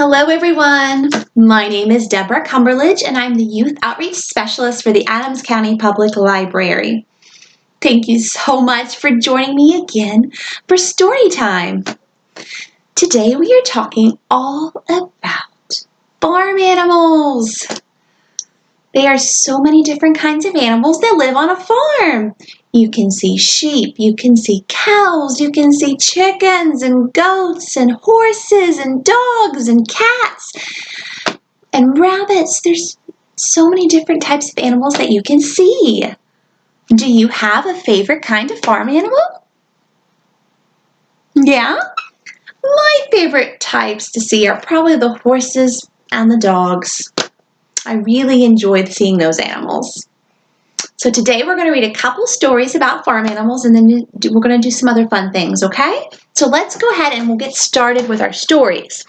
Hello everyone, my name is Deborah Cumberledge and I'm the Youth Outreach Specialist for the Adams County Public Library. Thank you so much for joining me again for story time. Today we are talking all about farm animals. There are so many different kinds of animals that live on a farm. You can see sheep, you can see cows, you can see chickens and goats and horses and dogs and cats and rabbits. There's so many different types of animals that you can see. Do you have a favorite kind of farm animal? Yeah? My favorite types to see are probably the horses and the dogs. I really enjoyed seeing those animals. So today we're going to read a couple stories about farm animals and then we're going to do some other fun things, okay? So let's go ahead and we'll get started with our stories.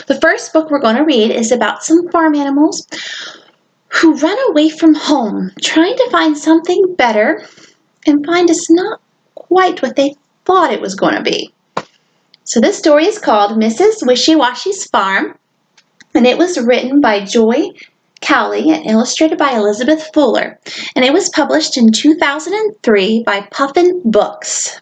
The first book we're going to read is about some farm animals who run away from home, trying to find something better and find it's not quite what they thought it was going to be. So this story is called Mrs. Wishy-Washy's Farm, and it was written by Joy Cowley and illustrated by Elizabeth Fuller, and it was published in 2003 by Puffin Books.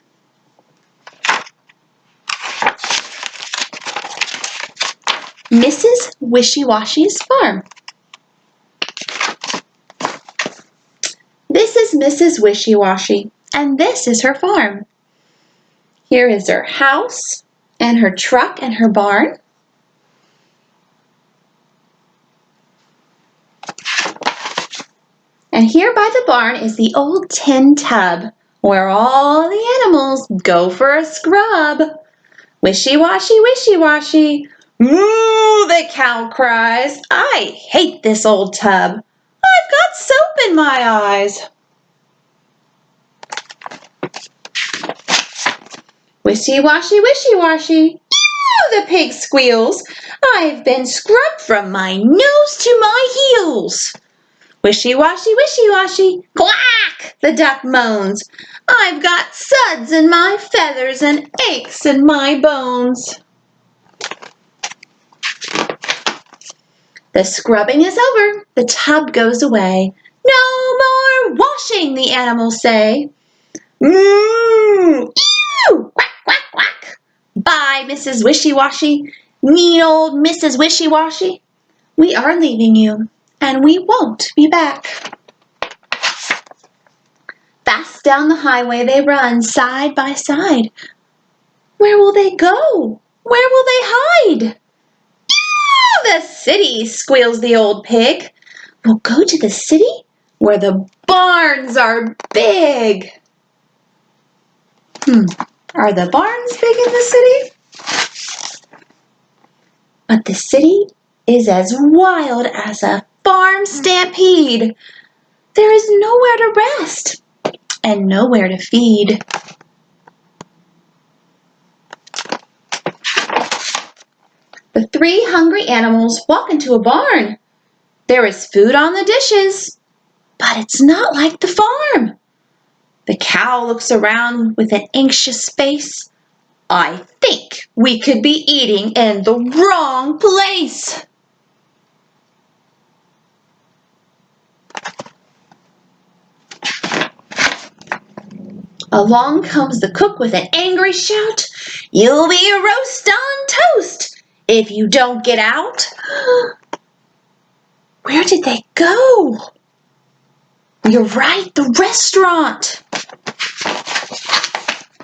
Mrs. Wishy-Washy's Farm. This is Mrs. Wishy-Washy, and this is her farm. Here is her house, and her truck, and her barn. And here by the barn is the old tin tub where all the animals go for a scrub. Wishy-washy, wishy-washy. Moo, the cow cries. I hate this old tub. I've got soap in my eyes. Wishy-washy, wishy-washy. Ew, the pig squeals. I've been scrubbed from my nose to my heels. Wishy-washy, wishy-washy. Quack, the duck moans. I've got suds in my feathers and aches in my bones. The scrubbing is over. The tub goes away. No more washing, the animals say. Ew, quack, quack, quack. Bye, Mrs. Wishy-Washy. Mean old Mrs. Wishy-Washy. We are leaving you, and we won't be back. Fast down the highway they run, side by side. Where will they go? Where will they hide? The city, squeals the old pig. We'll go to the city where the barns are big. Are the barns big in the city? But the city is as wild as a farm stampede. There is nowhere to rest and nowhere to feed. The three hungry animals walk into a barn. There is food on the dishes, but it's not like the farm. The cow looks around with an anxious face. I think we could be eating in the wrong place. Along comes the cook with an angry shout. You'll be a roast on toast if you don't get out. Where did they go? You're right, the restaurant.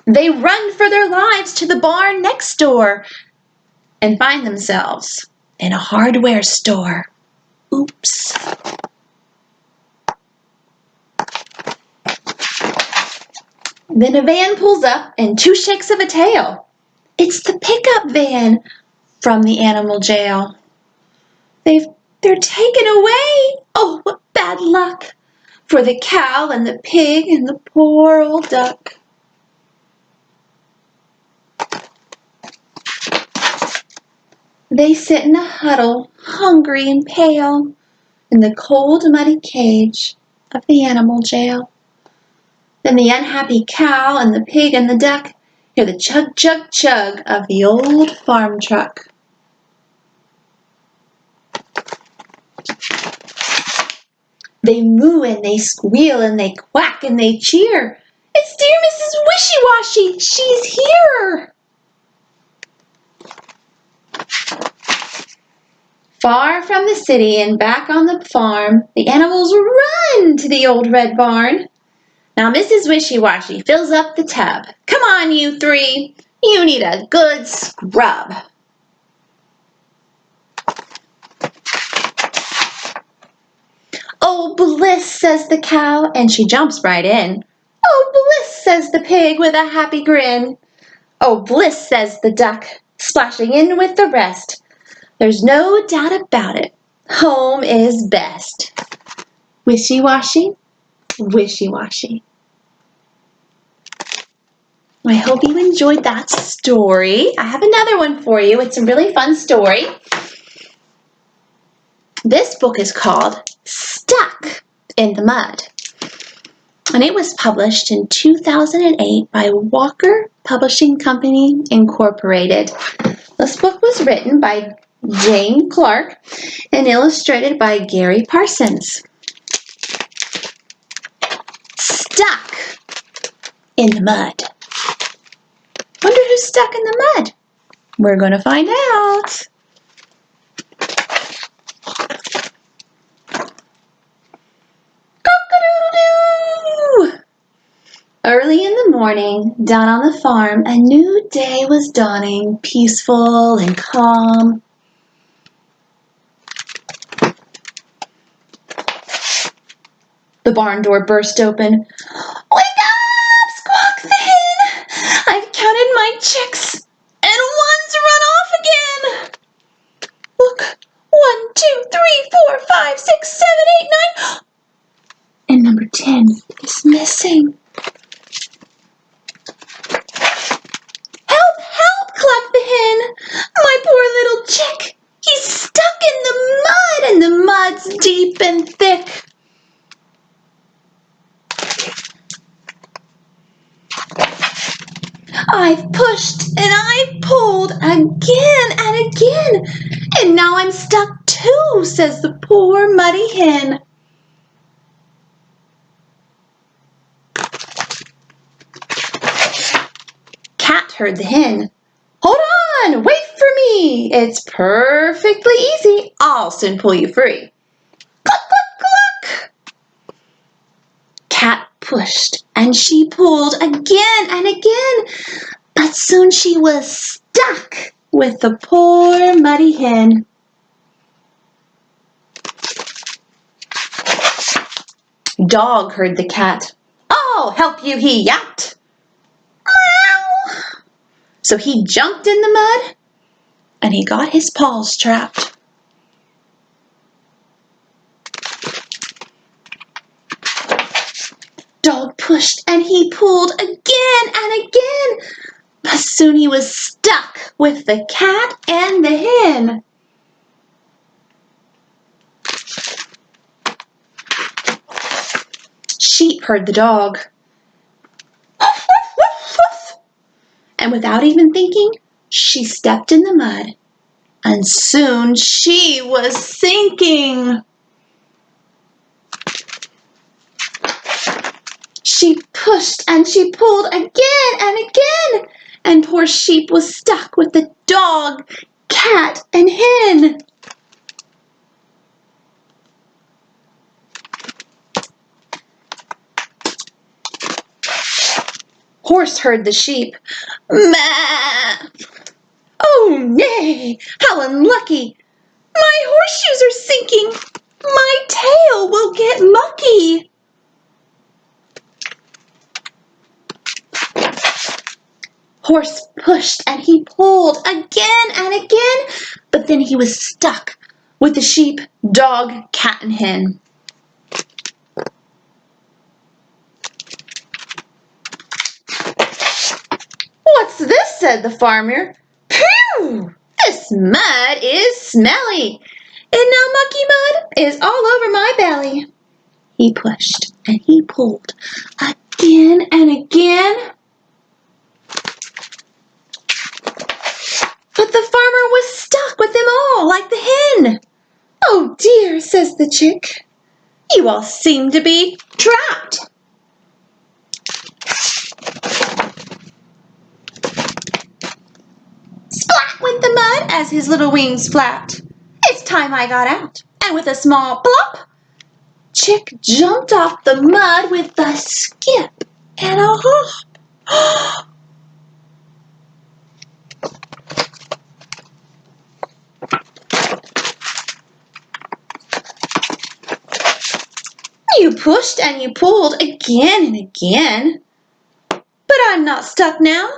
They run for their lives to the barn next door and find themselves in a hardware store. Oops. Then a van pulls up and two shakes of a tail. It's the pickup van from the animal jail. They're taken away. Oh, what bad luck for the cow and the pig and the poor old duck. They sit in a huddle, hungry and pale, in the cold, muddy cage of the animal jail. Then the unhappy cow and the pig and the duck hear the chug, chug, chug of the old farm truck. They moo and they squeal and they quack and they cheer. It's dear Mrs. Wishy-Washy, she's here! Far from the city and back on the farm, the animals run to the old red barn. Now Mrs. Wishy-Washy fills up the tub. Come on, you three. You need a good scrub. Oh, bliss, says the cow, and she jumps right in. Oh, bliss, says the pig with a happy grin. Oh, bliss, says the duck, splashing in with the rest. There's no doubt about it. Home is best. Wishy-washy, wishy-washy. I hope you enjoyed that story. I have another one for you. It's a really fun story. This book is called Stuck in the Mud, and it was published in 2008 by Walker Publishing Company, Incorporated. This book was written by Jane Clarke and illustrated by Garry Parsons. Stuck in the mud. Wonder who's stuck in the mud? We're going to find out. Cock-a-doodle-doo! Early in the morning, down on the farm, a new day was dawning, peaceful and calm. The barn door burst open. Wake up, squawked the hen. I've counted my chicks, and one's run off again. Look, 1, 2, 3, 4, 5, 6, 7, 8, 9. And number 10 is missing. Help, help, clucked the hen. My poor little chick. He's stuck in the mud, and the mud's deep and thick. I've pushed and I've pulled again and again, and now I'm stuck too, says the poor muddy hen. Cat heard the hen. Hold on, wait for me. It's perfectly easy. I'll soon pull you free. Cluck, cluck, cluck. Cat pushed and she pulled again and again, but soon she was stuck with the poor muddy hen. Dog heard the cat. I'll help you, he yapped. Meow. So he jumped in the mud and he got his paws trapped. Dog pushed and he pulled again and again, but soon he was stuck with the cat and the hen. Sheep heard the dog. Woof, woof, woof, woof. And without even thinking, she stepped in the mud, and soon she was sinking. She pushed and she pulled again and again, and poor sheep was stuck with the dog, cat, and hen. Horse heard the sheep. Meh! Oh, nay, how unlucky! My horseshoes are sinking. My tail will get mucky. Horse pushed and he pulled again and again, but then he was stuck with the sheep, dog, cat, and hen. What's this? Said the farmer. Phew! This mud is smelly, and now mucky mud is all over my belly. He pushed and he pulled again and again. But the farmer was stuck with them all like the hen. Oh dear, says the chick. You all seem to be trapped. Splat went the mud as his little wings flapped. It's time I got out. And with a small plop, Chick jumped off the mud with a skip and a hop. You pushed and you pulled again and again. But I'm not stuck now,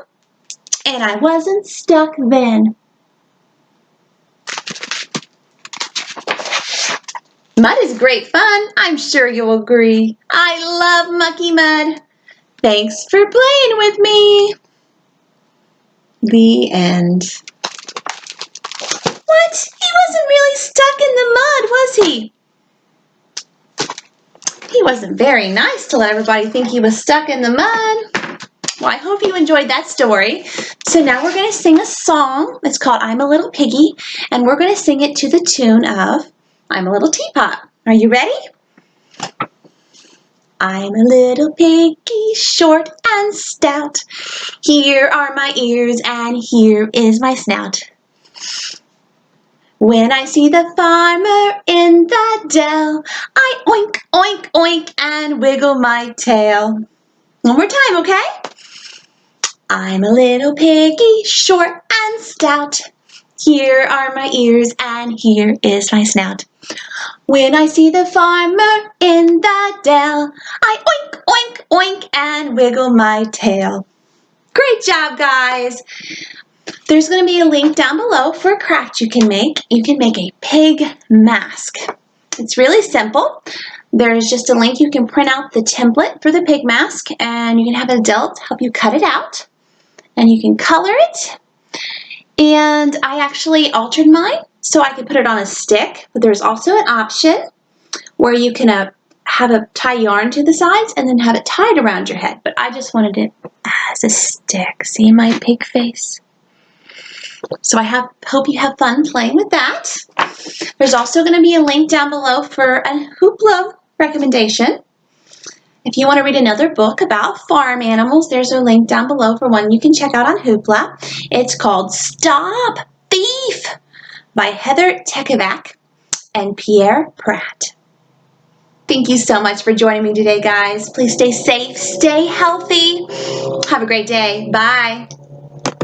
and I wasn't stuck then. Mud is great fun, I'm sure you'll agree. I love mucky mud. Thanks for playing with me. The end. What? He wasn't really stuck in the mud, was he? He wasn't very nice to let everybody think he was stuck in the mud. Well, I hope you enjoyed that story. So now we're going to sing a song. It's called I'm a Little Piggy, and we're going to sing it to the tune of I'm a Little Teapot. Are you ready? I'm a little piggy, short and stout. Here are my ears and here is my snout. When I see the farmer in the dell, I oink, oink, oink and wiggle my tail. One more time, okay? I'm a little piggy, short and stout. Here are my ears and here is my snout. When I see the farmer in the dell, I oink, oink, oink and wiggle my tail. Great job, guys. There's going to be a link down below for a craft you can make. You can make a pig mask. It's really simple. There's just a link. You can print out the template for the pig mask, and you can have an adult help you cut it out, and you can color it. And I actually altered mine so I could put it on a stick, but there's also an option where you can tie yarn to the sides and then have it tied around your head, but I just wanted it as a stick. See my pig face? So I hope you have fun playing with that. There's also going to be a link down below for a Hoopla recommendation. If you want to read another book about farm animals, there's a link down below for one you can check out on Hoopla. It's called Stop Thief by Heather Tekovac and Pierre Pratt. Thank you so much for joining me today, guys. Please stay safe, stay healthy. Have a great day. Bye.